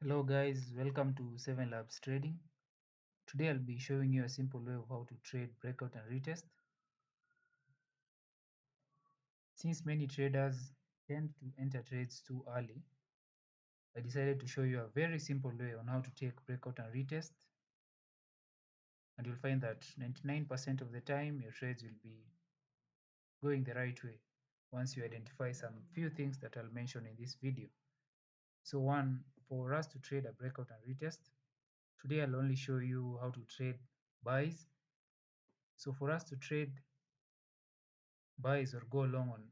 Hello guys, welcome to 7 Labs Trading. Today I'll be showing you a simple way of how to trade breakout and retest. Since many traders tend to enter trades too early, I decided to show you a very simple way on how to take breakout and retest, and you'll find that 99% of the time your trades will be going the right way once you identify some few things that I'll mention in this video. So one, for us to trade a breakout and retest, today I'll only show you how to trade buys. So for us to trade buys or go long on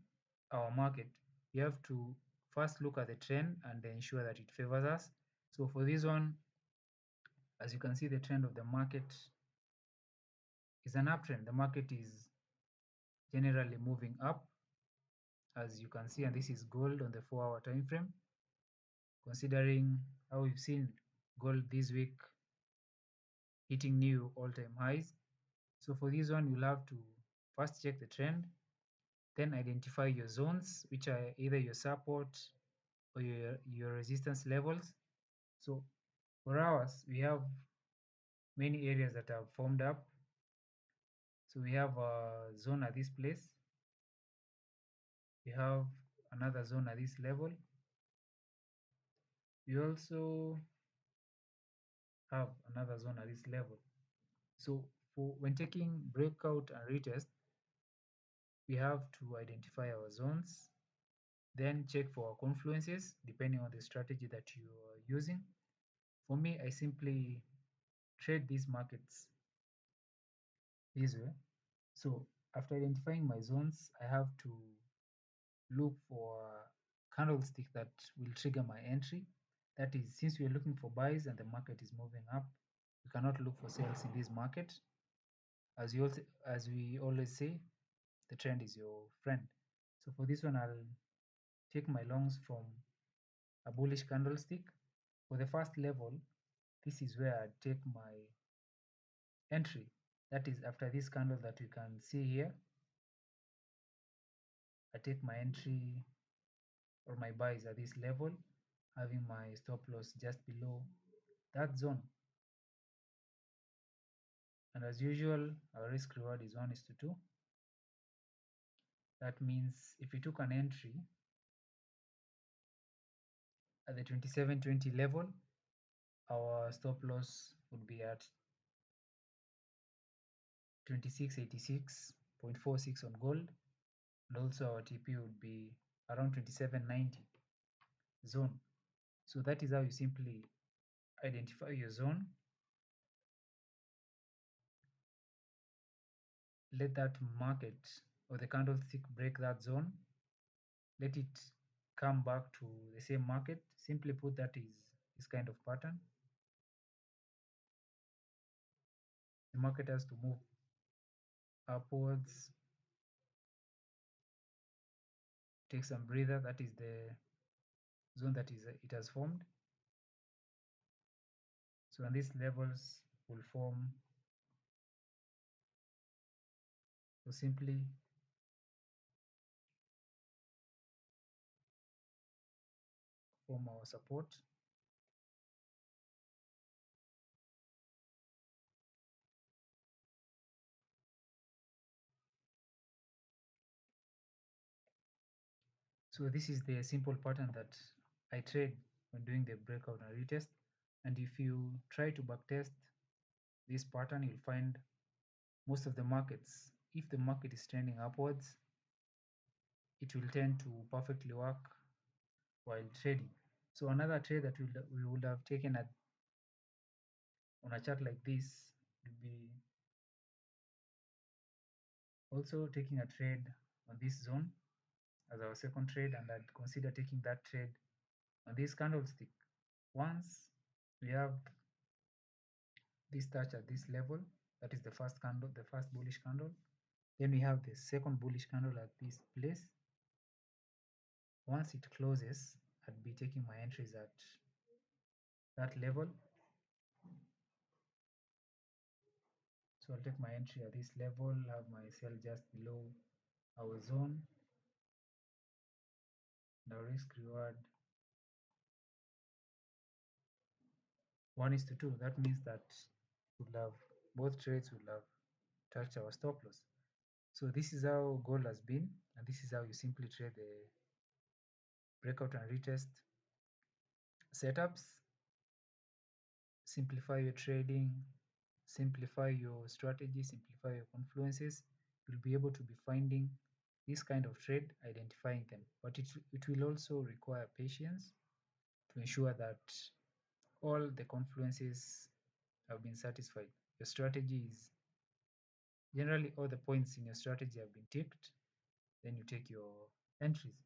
our market, we have to first look at the trend and ensure that it favors us. So for this one, as you can see, the trend of the market is an uptrend. The market is generally moving up, as you can see, and this is gold on the 4-hour time frame. Considering how we've seen gold this week hitting new all-time highs. So for this one, you'll have to first check the trend, then identify your zones, which are either your support or your resistance levels. So for ours, we have many areas that have formed up. So we have a zone at this place. We have another zone at this level. We also have another zone at this level. So for when taking breakout and retest, we have to identify our zones, then check for confluences depending on the strategy that you are using. For me, I simply trade these markets this way. So after identifying my zones, I have to look for a candlestick that will trigger my entry. That is, since we are looking for buys and the market is moving up, you cannot look for sales in this market. As we always say, the trend is your friend. So for this one, I'll take my longs from a bullish candlestick. For the first level, this is where I take my entry. That is, after this candle that you can see here, I take my entry or my buys at this level, having my stop loss just below that zone. And as usual, our risk reward is 1:2. That means if we took an entry at the 27.20 level, our stop loss would be at 2686.46 on gold, and also our TP would be around 2790 zone. So that is how you simply identify your zone. Let that market or the candlestick break that zone. Let it come back to the same market. Simply put, that is this kind of pattern. The market has to move upwards, take some breather. That is the zone that it has formed. So and these levels will form, so simply form our support. So this is the simple pattern that I trade when doing the breakout and retest. And if you try to backtest this pattern, you'll find most of the markets, if the market is trending upwards, it will tend to perfectly work while trading. So another trade that we would have taken on a chart like this would be also taking a trade on this zone as our second trade, and I'd consider taking that trade on this candlestick. Once we have this touch at this level, that is the first candle, the first bullish candle, then we have the second bullish candle at this place. Once it closes, I'd be taking my entries at that level. So I'll take my entry at this level, have my sell just below our zone. The risk reward 1:2. That means that we'll have both trades will have touched our stop loss. So this is how gold has been, and this is how you simply trade the breakout and retest setups. Simplify your trading, simplify your strategy, simplify your confluences. You'll be able to be finding this kind of trade, identifying them. But it will also require patience to ensure that all the confluences have been satisfied. Your strategy is generally all the points in your strategy have been ticked, then you take your entries.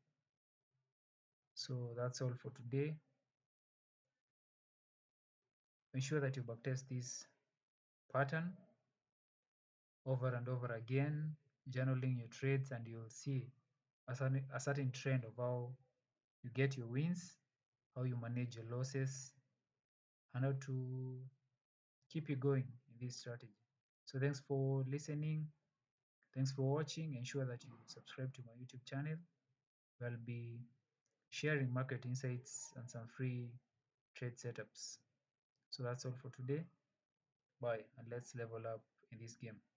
So that's all for today. Ensure that you backtest this pattern over and over again, journaling your trades, and you'll see a certain trend of how you get your wins, how you manage your losses, and how to keep you going in this strategy. So thanks for listening. Thanks for watching. Ensure that you subscribe to my YouTube channel. I'll be sharing market insights and some free trade setups. So that's all for today. Bye, and let's level up in this game.